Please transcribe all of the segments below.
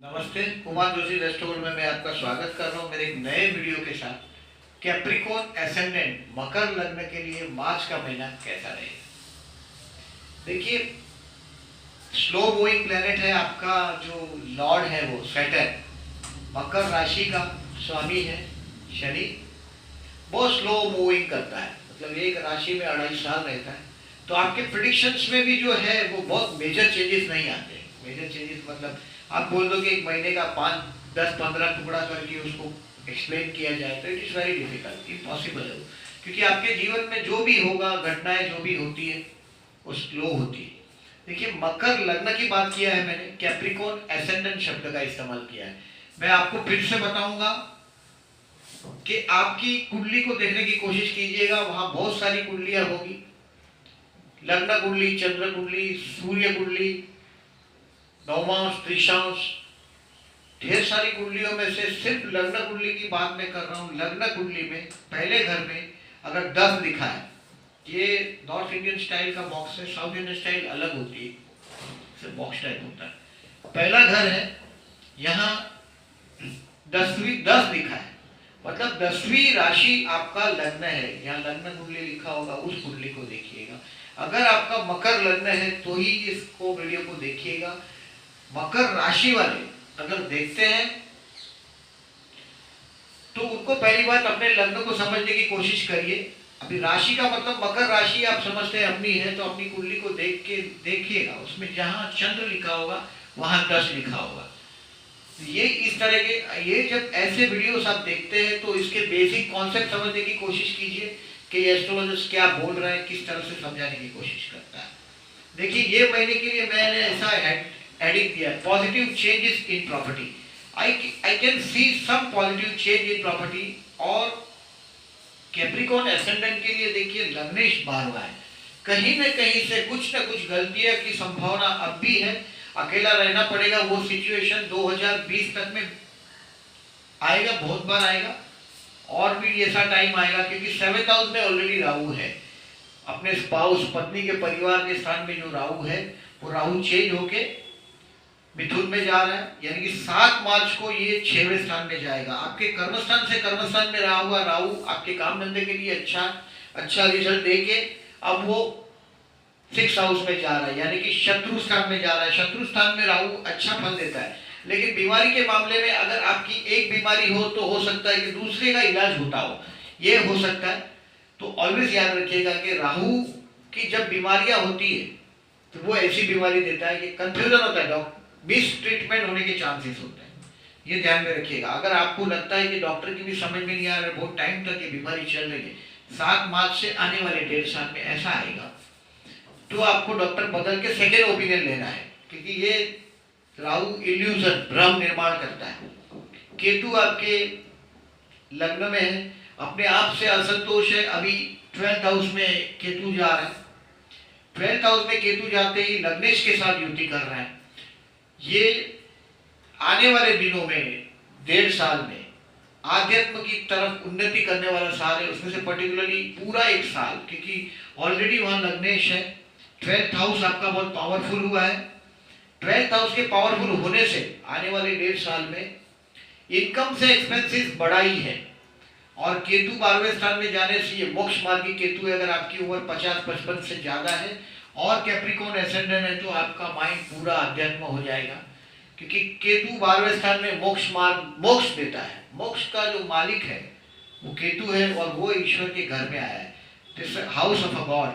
नमस्ते, कुमार जोशी रेस्टोरेंट में मैं आपका स्वागत कर रहा हूँ मेरे एक नए वीडियो के साथ। कैप्रिकॉर्न एसेंडेंट मकर लग्न के लिए मार्च का महीना कैसा रहेगा। देखिए, स्लो मूविंग प्लेनेट है आपका, जो लॉर्ड है वो सैटर्न, मकर राशि का स्वामी है शनि। बहुत स्लो मूविंग करता है, मतलब एक राशि में 2.5 साल रहता है। तो आपके प्रिडिक्शंस में भी जो है वो बहुत मेजर चेंजेस नहीं आते। मेजर चेंजेस मतलब आप बोल दो कि एक महीने का 5, 10, 15 टुकड़ा करके उसको एक्सप्लेन किया जाए तो it is very difficult, impossible है वो। क्योंकि आपके जीवन में जो भी होगा, घटनाएं जो भी होती है वो स्लो होती है। देखिए, मकर लग्न की बात किया है मैंने, कैप्रिकॉर्न एसेंडेंट शब्द का इस्तेमाल किया है। मैं आपको फिर से बताऊंगा कि आपकी कुंडली को देखने की कोशिश कीजिएगा, वहां बहुत सारी कुंडलियां होगी। लग्न कुंडली, चंद्र कुंडली, सूर्य कुंडली, नवमांश, त्रिशांश, ढेर सारी कुंडलियों में से सिर्फ लग्न कुंडली की बात मैं कर रहा हूँ। लग्न कुंडली में पहले घर में अगर 10 लिखा है, ये नॉर्थ इंडियन स्टाइल का बॉक्स है, साउथ इंडियन स्टाइल अलग होती है, बॉक्स टाइप होता है। पहला घर है, यहाँ 10 लिखा है, मतलब 10वीं राशि आपका लग्न है। यहाँ लग्न कुंडली लिखा होगा, उस कुंडली को देखिएगा। अगर आपका मकर लग्न है तो ही इसको वीडियो को देखिएगा। मकर राशि वाले अगर देखते हैं तो उनको पहली बात अपने लग्न को समझने की कोशिश करिए। अभी राशि का मतलब मकर राशि आप समझते हैं अपनी है, तो अपनी कुंडली को देख के देखिएगा, उसमें जहां चंद्र लिखा होगा वहां 10 लिखा होगा। ये इस तरह के, ये जब ऐसे वीडियोस आप देखते हैं तो इसके बेसिक कॉन्सेप्ट समझने की कोशिश कीजिए कि एस्ट्रोलॉजिस्ट क्या बोल रहा है, किस तरह से समझाने की कोशिश करता है। देखिए, ये महीने के लिए मैंने ऐसा एडिंग किया, positive changes in property. I can see some positive change in property. और कैप्रिकॉर्न एसेंडेंट के लिए देखिए, लग्नेश 12वां है, कहीं न कहीं से कुछ न कुछ गलतियों की संभावना अब भी है। अकेला रहना पड़ेगा, वो सिचुएशन 2020 तक में आएगा, बहुत बार आएगा, और भी ऐसा टाइम आएगा, क्योंकि 7th हाउस में ऑलरेडी राहु है। अपने स्पाउस, पत्नी के परिवार के स्थान में जो राहु है, वो राहु चेंज होके मिथुन में जा रहा है, यानी कि 7 मार्च को ये 6वें स्थान में जाएगा। आपके कर्मस्थान से कर्मस्थान में रहा हुआ राहु आपके काम धंधे के लिए अच्छा रिजल्ट देके अब वो 6th हाउस में जा रहा है, यानी कि शत्रु स्थान में जा रहा है। शत्रु स्थान में राहु अच्छा फल देता है, लेकिन बीमारी के मामले में अगर आपकी एक बीमारी हो तो हो सकता है कि दूसरे का इलाज होता हो, ये हो सकता है। तो ऑलवेज याद रखिएगा कि राहु की जब बीमारियां होती है तो वो ऐसी बीमारी देता है कि कंफ्यूजन होता है, डॉक्टर मिस ट्रीटमेंट होने के चांसेस होते हैं। ये ध्यान में रखिएगा। अगर आपको लगता है कि डॉक्टर की भी समझ में नहीं आ रहा है, बहुत टाइम तक ये बीमारी चल रही है, 7 मार्च से आने वाले 1.5 साल में ऐसा आएगा, तो आपको डॉक्टर बदल के सेकेंड ओपिनियन लेना है, क्योंकि ये राहु इल्यूजन, भ्रम निर्माण करता है। केतु आपके लग्न में है, अपने आप से असंतोष है। अभी 12th हाउस में केतु जा रहा है। 12th हाउस में केतु जाते ही लग्नेश के साथ युति कर रहा है। ये आने वाले दिनों में 1.5 साल में आध्यात्म की तरफ उन्नति करने वाला साल है, उसमें से पर्टिकुलरली पूरा 1 साल, क्योंकि ऑलरेडी वहां लग्नेश है। 12th हाउस आपका बहुत पावरफुल हुआ है। 12th हाउस के पावरफुल होने से आने वाले 1.5 साल में इनकम से एक्सपेंसेस बढ़ा ही है। और केतु 12वें स्थान में जाने से, ये मोक्ष मार्गी केतु है, अगर आपकी उम्र 50-55 से ज्यादा है और कैप्रिकॉर्न एसेंडेंट है तो आपका माइंड पूरा अध्यात्म हो जाएगा, क्योंकि केतु 12वें स्थान में मोक्ष मार्ग, मोक्ष देता है। मोक्ष का जो मालिक है वो केतु है, और वो ईश्वर के घर में आया है। This house of a God,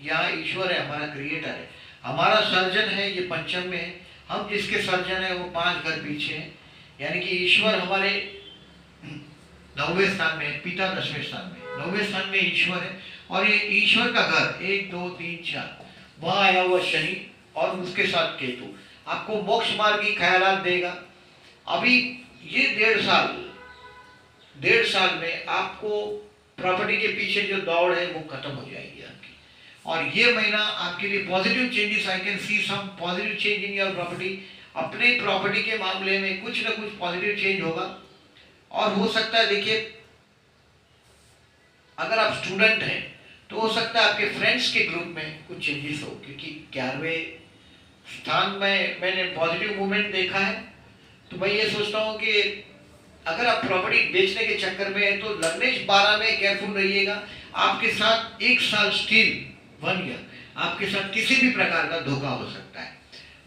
यहाँ ईश्वर है, हमारा क्रिएटर है, हमारा सर्जन है, ये पंचम में है। हम जिसके सर्जन है वो 5 घर पीछे है, यानी कि ईश्वर हमारे 9वें स्थान में, पिता 10वें स्थान में, 9वें स्थान में ईश्वर है। और ये ईश्वर का घर 1, 2, 3, 4, वहां आया हुआ शनि और उसके साथ केतु आपको मोक्ष मार्ग की ख्यालात देगा। अभी ये 1.5 साल में आपको प्रॉपर्टी के पीछे जो दौड़ है वो खत्म हो जाएगी आपकी। और ये महीना आपके लिए positive changes, I can see some positive change in your property. अपने प्रॉपर्टी के मामले में कुछ ना कुछ पॉजिटिव चेंज होगा। और हो सकता है, देखिए, अगर आप स्टूडेंट हैं तो हो सकता है आपके फ्रेंड्स के ग्रुप में कुछ चेंजेस हो, क्योंकि 11वें स्थान में मैंने पॉजिटिव मूवमेंट देखा है। तो मैं ये सोचता हूँ कि अगर आप प्रॉपर्टी बेचने के चक्कर में है तो लग्नेश 12 में केयरफुल रहिएगा। आपके साथ 1 साल स्टिल 1 ईयर आपके साथ किसी भी प्रकार का धोखा हो सकता है।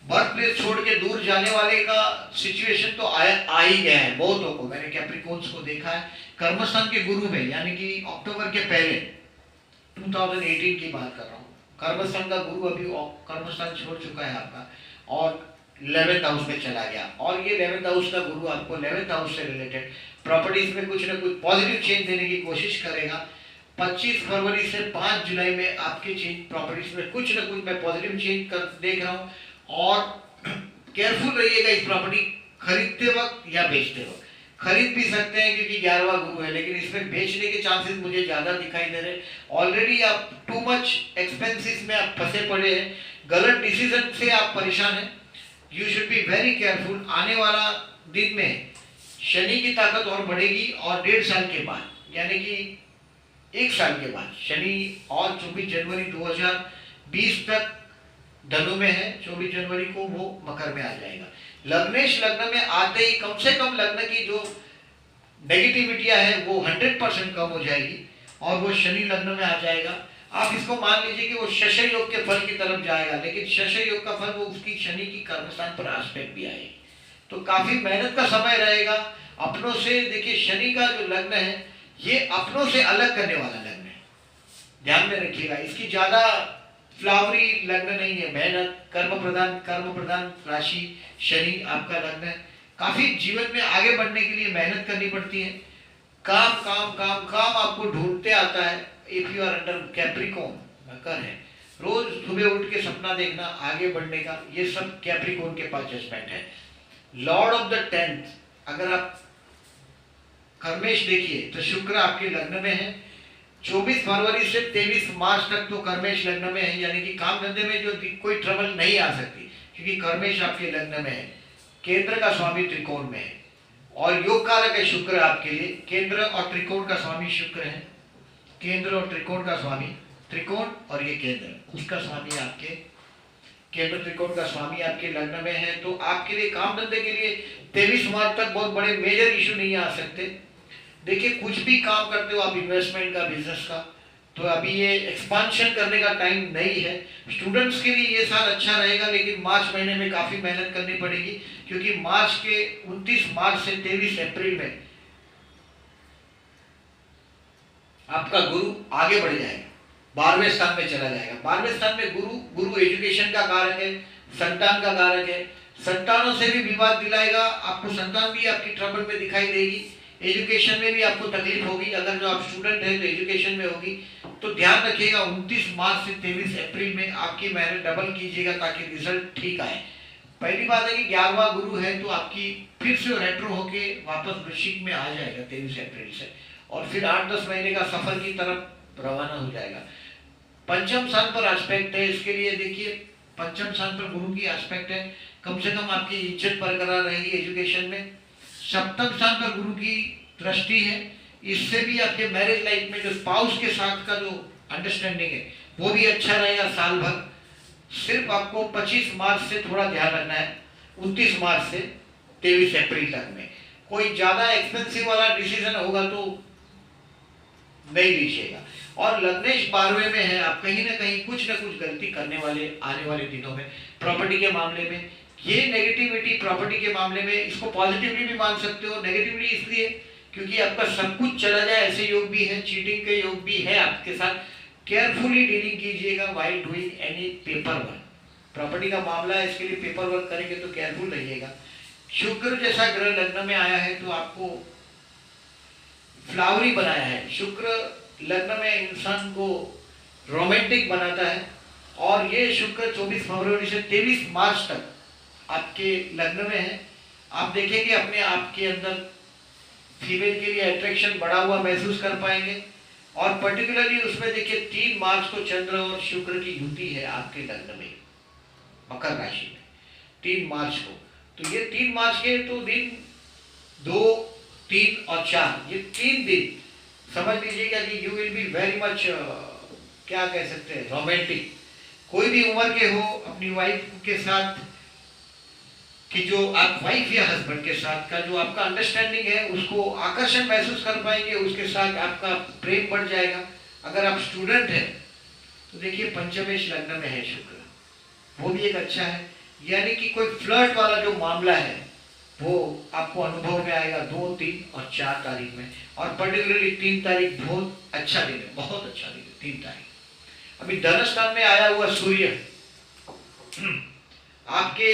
बर्थ प्लेस छोड़ के दूर जाने वाले का सिचुएशन तो आ ही गया है बहुतों को। मैंने कैप्रिकॉन्स को देखा है कर्मस्थान के गुरु में, यानी कि अक्टूबर के पहले 2018 की बात कर रहा हूँ। कर्मस्थान का गुरु अभी कर्मस्थान छोड़ चुका है आपका और 11th हाउस में चला गया, और ये 11th हाउस का गुरु आपको 11th हाउस से रिलेटेड प्रॉपर्टीज में कुछ ना कुछ पॉजिटिव चेंज देने की कोशिश करेगा। 25 फरवरी से 5 जुलाई में आपके चेंज प्रॉपर्टीज में कुछ ना कुछ मैं पॉजिटिव चेंज कर देख रहा हूँ। और केयरफुल रहिएगा इस प्रॉपर्टी खरीदते वक्त या बेचते वक्त। खरीद भी सकते हैं क्योंकि 11वां गुरु है, लेकिन इसमें बेचने के चांसेस मुझे ज्यादा दिखाई दे रहे हैं। ऑलरेडी आप टू मच एक्सपेंसेस में आप फंसे पड़े हैं, गलत डिसीजन से आप परेशान हैं। You should be very careful. आने वाला दिन में शनि की ताकत और बढ़ेगी और 1.5 साल के बाद यानी कि 1 साल के बाद शनि और 24 जनवरी 2020 तक धनु में है, 24 जनवरी को वो मकर में आ जाएगा। लग्नेश लग्न में आते ही कम से कम लग्न की जो नेगेटिविटियां है वो 100% कम हो जाएगी और वो शनि लग्न में आ जाएगा। आप इसको मान लीजिए कि वो शशय योग के फल की तरफ जाएगा, लेकिन शशय योग का फल वो उसकी शनि की कर्मस्थान पर आस्पेक्ट भी आएगी, तो काफी मेहनत का समय रहेगा। अपनों से देखिए, शनि का जो लग्न है ये अपनों से अलग करने वाला लग्न है, ध्यान में रखिएगा। इसकी ज्यादा फ्लावरी लग्न नहीं है, मेहनत कर्म प्रधान राशि शनि आपका लग्न है। काफी जीवन में आगे बढ़ने के लिए मेहनत करनी पड़ती है, काम काम काम काम आपको ढूंढते आता है। If you are under Capricorn मकर है, रोज सुबह उठ के सपना देखना आगे बढ़ने का, ये सब कैप्रिकॉन के पास जजमेंट है। लॉर्ड ऑफ द 10th, अगर आप कर्मेश देखिए तो शुक्र आपके लग्न में है। 24 फरवरी से 23 मार्च तक तो कर्मेश लग्न में है, यानी कि काम धंधे में जो कोई ट्रबल नहीं आ सकती, क्योंकि कर्मेश आपके लग्न में है। केंद्र का स्वामी त्रिकोण में है और योग कारक है शुक्र आपके लिए। केंद्र और त्रिकोण का स्वामी शुक्र है, केंद्र और त्रिकोण का स्वामी, त्रिकोण और ये केंद्र, उसका स्वामी आपके केंद्र त्रिकोण का स्वामी आपके लग्न में है। तो आपके लिए काम धंधे के लिए 23 मार्च तक बहुत बड़े मेजर इशू नहीं आ सकते। देखिए, कुछ भी काम करते हो आप इन्वेस्टमेंट का, बिजनेस का, तो अभी ये एक्सपांशन करने का टाइम नहीं है। स्टूडेंट्स के लिए ये साल अच्छा रहेगा, लेकिन मार्च महीने में काफी मेहनत करनी पड़ेगी, क्योंकि मार्च के 29 मार्च से 23 अप्रैल में आपका गुरु आगे बढ़ जाएगा, 12वें स्थान में चला जाएगा। 12वें स्थान में गुरु एजुकेशन का कारक है, संतान का कारक है। संतानों से भी विवाद दिलाएगा आपको, संतान भी आपकी ट्रबल में दिखाई देगी। एजुकेशन में भी आपको तकलीफ होगी, अगर जो आप स्टूडेंट हैं तो एजुकेशन में होगी। तो ध्यान रखिएगा, 29 मार्च से 23 अप्रैल में आपकी मेहनत डबल कीजिएगा ताकि रिजल्ट ठीक आए। पहली बात है कि 11वां गुरु है तो आपकी फिर से रेट्रो होके वापस वृश्चिक में आ जाएगा 23 अप्रैल से, और फिर 8-10 महीने का सफर की तरफ रवाना हो जाएगा। पंचम स्थान पर एस्पेक्ट है, इसके लिए देखिए पंचम स्थान पर गुरु की एस्पेक्ट है, कम से कम आपकी इज्जत बरकरार रहेगी एजुकेशन में। सप्तम स्थान पर गुरु की दृष्टि है, इससे भी आपके मैरिज लाइफ में जो स्पाउस के साथ का जो अंडरस्टैंडिंग है वो भी अच्छा रहेगा साल भर। सिर्फ आपको 25 मार्च से थोड़ा ध्यान रखना है, 29 मार्च से 23 अप्रैल तक में कोई ज्यादा एक्सपेंसिव वाला डिसीजन होगा तो नहीं लीजिएगा। और लग्नेश 12वें में है, आप कहीं ना कहीं कुछ ना कुछ गलती करने वाले आने वाले दिनों में प्रॉपर्टी के मामले में। ये नेगेटिविटी प्रॉपर्टी के मामले में, इसको पॉजिटिवली भी मान सकते हो, नेगेटिवली इसलिए क्योंकि आपका सब कुछ चला जाए ऐसे योग भी है, चीटिंग के योग भी है आपके साथ। केयरफुली डीलिंग कीजिएगा while doing any paper work. Property का मामला है, इसके लिए पेपर वर्क करेंगे तो केयरफुल रहिएगा। शुक्र जैसा ग्रह लग्न में आया है तो आपको फ्लावरी बनाया है। शुक्र लग्न में इंसान को रोमांटिक बनाता है, और ये शुक्र 24 फरवरी से 23 मार्च तक आपके लग्न में है। आप देखेंगे अपने आप के अंदर फीमेल के लिए अट्रैक्शन बढ़ा हुआ महसूस कर पाएंगे। और पर्टिकुलरली उसमें देखिए 3 मार्च को चंद्र और शुक्र की युति है आपके लग्न में, मकर राशि में 3 मार्च को। तो ये 3 मार्च के तो दिन 2, 3 और 4, ये 3 दिन समझ लीजिएगा कि you will be very much क्या कह सकते हैं, रोमांटिक। कोई भी उम्र के हो अपनी वाइफ के साथ, 3 मार्च 24 फरवरी से 23 मार्च तक 3 दिन 2, 3 और 4, ये 3 दिन समझ लीजिएगा कि you will be very much क्या कह सकते हैं, रोमांटिक। कोई भी उम्र के हो अपनी वाइफ के साथ 3 मार्च 24 फरवरी से 23 मार्च तक 3 दिन 2, 3 और 4, ये 3 दिन समझ लीजिएगा कि you will be very much क्या कह सकते हैं, रोमांटिक। कि जो आप वाइफ या हस्बैंड के साथ का जो आपका अंडरस्टैंडिंग है उसको आकर्षण महसूस कर पाएंगे, उसके साथ आपका प्रेम बढ़ जाएगा। अगर आप स्टूडेंट हैं तो देखिए पंचमेश लग्न में है शुक्र, वो भी एक अच्छा है, यानी कि कोई फ्लर्ट वाला जो मामला है वो आपको अनुभव में आएगा 2, 3 और 4 तारीख में। और पर्टिकुलरली 3 तारीख बहुत अच्छा दिन है, बहुत अच्छा दिन है 3 तारीख। अभी धन स्थान में आया हुआ सूर्य आपके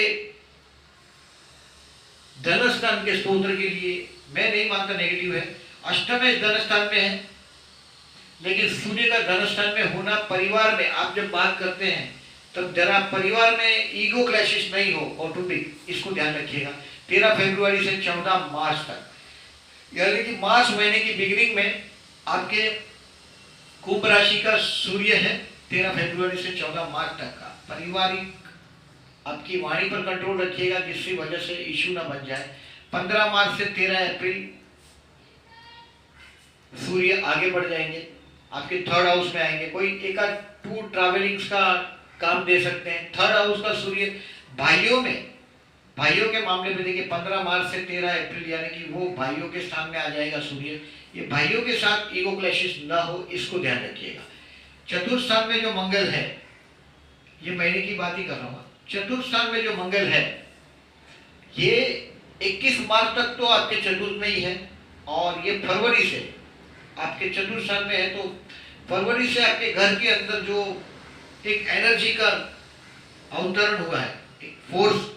धन स्थान के स्तोत्र के लिए मैं नहीं मानता नेगेटिव है। अष्टम धन स्थान में है, लेकिन सूर्य का धन स्थान में होना परिवार में आप जब बात करते हैं तब जरा परिवार में ईगो क्लैशेस नहीं हो, कौटुंबिक, इसको ध्यान रखिएगा। 13 फरवरी से 14 मार्च तक, यानी कि मार्च महीने की बिगिनिंग में आपके कुंभ राशि का सूर्य है 13 फरवरी से 14 मार्च तक का। पारिवारिक आपकी वाणी पर कंट्रोल रखिएगा जिसकी वजह से इश्यू ना बन जाए। 15 मार्च से 13 अप्रैल सूर्य आगे बढ़ जाएंगे, आपके थर्ड हाउस में आएंगे। कोई एक आध टूर ट्रैवलिंग्स का काम दे सकते हैं। थर्ड हाउस का सूर्य भाइयों के मामले में देखिए 15 मार्च से 13 अप्रैल, यानी कि वो भाइयों के स्थान में आ जाएगा सूर्य। ये भाइयों के साथ ईगो क्लैशेस ना हो, इसको ध्यान रखिएगा। चतुर्थ स्थान में जो मंगल है, ये महीने की बात ही कर रहा हूँ, चतुर्थ स्थान में जो मंगल है ये 21 मार्च तक तो आपके चतुर्थ में ही है, और ये फरवरी से आपके चतुर्थ स्थान में है। तो फरवरी से आपके घर के अंदर जो एक एनर्जी का अवतरण हुआ है, एक फोर्स,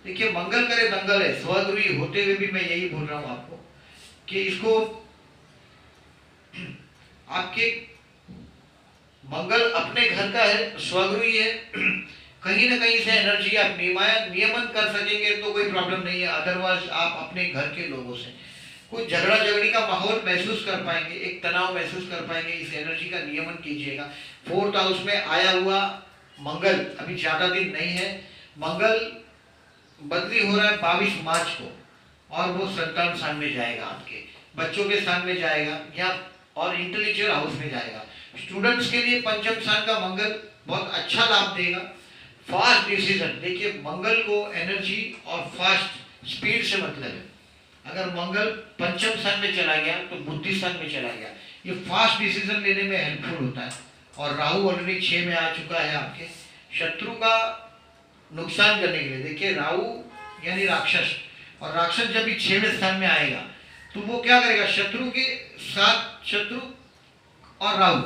देखिए मंगल करे दंगल है, स्वगृही होते हुए भी मैं यही बोल रहा हूं आपको कि इसको आपके मंगल अपने घर का है, स्वगृही है, कहीं ना कहीं से एनर्जी आप नियमन कर सकेंगे तो कोई प्रॉब्लम नहीं है। अदरवाइज आप अपने घर के लोगों से कोई झगड़ा झगड़ी का माहौल महसूस कर पाएंगे, एक तनाव महसूस कर पाएंगे। इस एनर्जी का नियमन कीजिएगा। फोर्थ हाउस में आया हुआ मंगल अभी ज्यादा दिन नहीं है, मंगल बदली हो रहा है 22 मार्च को, और वो संतान स्थान में जाएगा, आपके बच्चों के स्थान में जाएगा, या और इंटेलेक्चुअल हाउस में जाएगा। स्टूडेंट्स के लिए पंचम स्थान का मंगल बहुत अच्छा लाभ देगा। फास्ट डिसीजन, देखिए मंगल को एनर्जी और फास्ट स्पीड से मतलब है। अगर मंगल पंचम स्थान में चला गया तो बुद्धि स्थान में चला गया, ये फास्ट डिसीजन लेने में हेल्पफुल होता है। और राहु ऑलरेडी 6 में आ चुका है आपके, शत्रु का नुकसान करने के लिए। देखिए राहु यानी राक्षस, और राक्षस जब भी 6वें स्थान में आएगा तो वो क्या करेगा, शत्रु के साथ, शत्रु और राहु,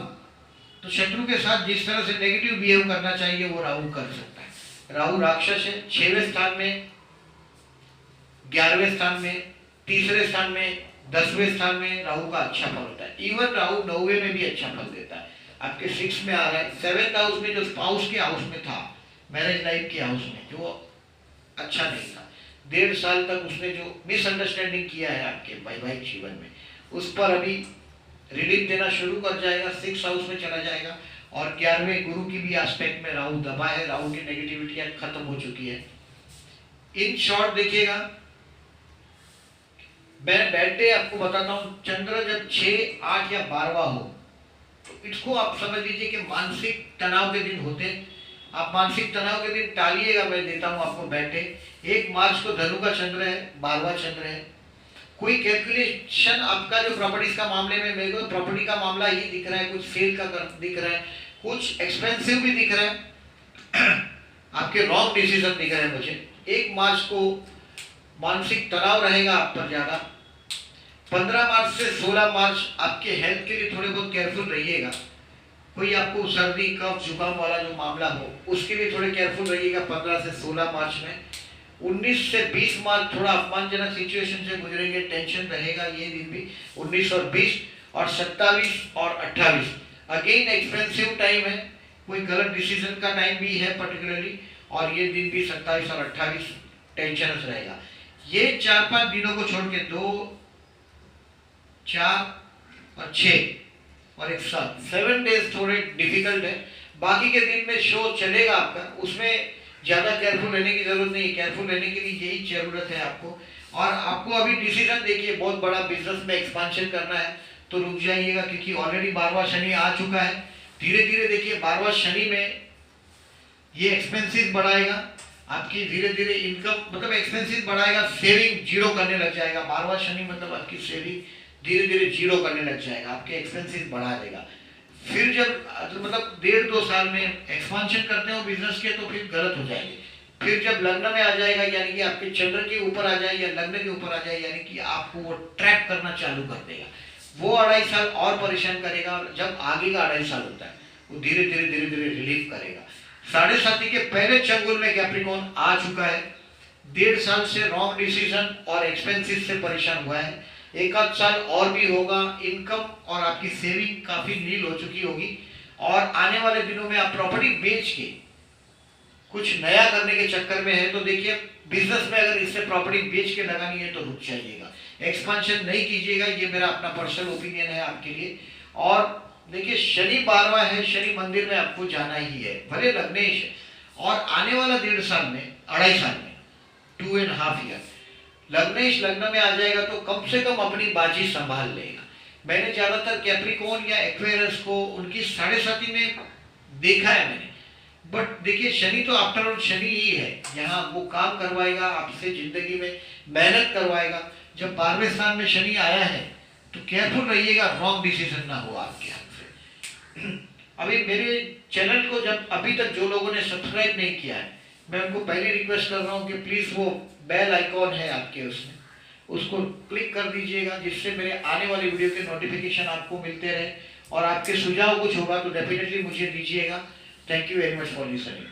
तो शत्रु के साथ जिस तरह से नेगेटिव बिहेव करना चाहिए वो राहु कर सकता है। राहु राक्षस है, 6वें स्थान में, 11वें स्थान में, तीसरे स्थान में, 10वें स्थान में राहु का अच्छा फल होता है। इवन राहु 9वें में भी अच्छा फल देता है। आपके 6 में आ रहा है, 7th हाउस में जो स्पाउस के हाउस में था, मैरिज लाइफ के हाउस में, जो अच्छा नहीं था, 1.5 साल तक उसने जो मिसअंडरस्टैंडिंग किया है आपके वैवाहिक जीवन में, उस पर अभी रिलीफ देना शुरू कर जाएगा, 6th हाउस में चला जाएगा। और 11वें गुरु की भी एस्पेक्ट में राहु दबा है, राहु की नेगेटिविटी खत्म हो चुकी है। इन शॉर्ट देखिएगा, मैं बैड डे आपको बताता हूं, चंद्र जब 6, 8 या 12वां हो तो इसको आप समझ लीजिए कि मानसिक तनाव के दिन होते हैं। आप मानसिक तनाव के दिन टालिएगा, मैं देता हूं आपको बैड डे। 1 मार्च को धनु का चंद्र है, 12वां चंद्र है। कोई कैलकुलेशन आपका जो प्रॉपर्टीज का मामले में, मेरे को प्रॉपर्टी का मामला ही दिख रहा है, कुछ सेल का दिख रहा है, कुछ एक्सपेंसिव भी दिख रहा है, आपके रॉन्ग डिसीजन दिख रहे हैं मुझे। 1 मार्च को मानसिक तनाव रहेगा आप पर ज्यादा। 15 मार्च से 16 मार्च आपके हेल्थ के लिए थोड़े बहुत केयरफुल रहिएगा। कोई आपको सर्दी कफ जुकाम वाला जो मामला हो उसके लिए थोड़े केयरफुल रहिएगा 15 से 16 मार्च में। 19 से 20 मार्च थोड़ा अपमानजनक सिचुएशन से गुजरेंगे, टेंशन रहेगा ये दिन भी। 19 और 20 और 27 और 28 अगेन एक्सपेंसिव टाइम है, कोई गलत डिसीजन का टाइम भी है पर्टिकुलरली, और ये दिन भी 27 और 28 टेंशन रहेगा। ये 4-5 दिनों को छोड़ के 2, 4 और 6 और एक 7 डेज थोड़े डिफिकल्ट है। बाकी के दिन में शो चलेगा आपका, उसमें ज्यादा केयरफुल रहने की जरूरत नहीं है। केयरफुल रहने के लिए यही जरूरत है आपको। और आपको अभी डिसीजन देखिए, बहुत बड़ा बिजनेस में एक्सपांशन करना है तो रुक जाइएगा, क्योंकि ऑलरेडी 12वां शनि आ चुका है। धीरे धीरे देखिए 12वां शनि में ये एक्सपेंसिव बढ़ाएगा, आपकी धीरे धीरे इनकम मतलब एक्सपेंसेस बढ़ाएगा, सेविंग जीरो करने लग जाएगा। 12वां शनि मतलब आपकी सेविंग धीरे धीरे जीरो करने लग जाएगा, आपके एक्सपेंसेस बढ़ा देगा। फिर जब मतलब 1.5-2 साल में एक्सपांशन करते हो बिजनेस के तो फिर गलत हो जाएंगे। फिर जब लग्न में आ जाएगा यानी कि आपके चंद्र के ऊपर आ जाए या लग्न के ऊपर आ जाए यानी कि आपको वो ट्रैप करना चालू कर देगा। वो 2.5 साल और परेशान करेगा, और जब आगे का 2.5 साल होता है वो धीरे धीरे रिलीफ करेगा। 7.5 के पहले चंगुल में कैप्रिकॉर्न आ चुका है। 1.5 साल से रॉन्ग डिसीजन और एक्सपेंसिव से परेशान हुआ है। 1 साल और भी होगा, इनकम और आपकी सेविंग काफी नील हो चुकी होगी, और आने वाले दिनों में आप प्रॉपर्टी बेच के कुछ नया करने के चक्कर में है तो देखिए बिजनेस में अगर इससे प्रॉपर्टी बेच के लगानी है तो रुक जाइएगा, एक्सपांशन नहीं कीजिएगा। ये मेरा अपना पर्सनल ओपिनियन है आपके लिए। और देखिए शनि 12वां है, शनि मंदिर में आपको जाना ही है, भले लग्नेश है। और आने वाला 1.5 साल में 2.5 साल में 2.5 ईयर लग्नेश लग्न में आ जाएगा तो कम से कम अपनी बाजी संभाल लेगा। मैंने ज्यादातर कैप्रिकॉर्न या एक्वेरियस को उनकी 7.5 में देखा है मैंने, बट देखिए शनि तो आफ्टर ऑल शनि ही है, यहाँ वो काम करवाएगा आपसे, जिंदगी में मेहनत करवाएगा। जब 12वें स्थान में शनि आया है तो केयरफुल रहिएगा, रॉन्ग डिसीजन ना हो आपके हाथ से। अभी मेरे चैनल को जब अभी तक जो लोगों ने सब्सक्राइब नहीं किया है, मैं उनको पहले रिक्वेस्ट कर रहा हूँ कि प्लीज वो बेल आइकॉन है आपके उसमें, उसको क्लिक कर दीजिएगा, जिससे मेरे आने वाले वीडियो के नोटिफिकेशन आपको मिलते रहे। और आपके सुझाव कुछ होगा तो डेफिनेटली मुझे दीजिएगा। Thank you very much for listening.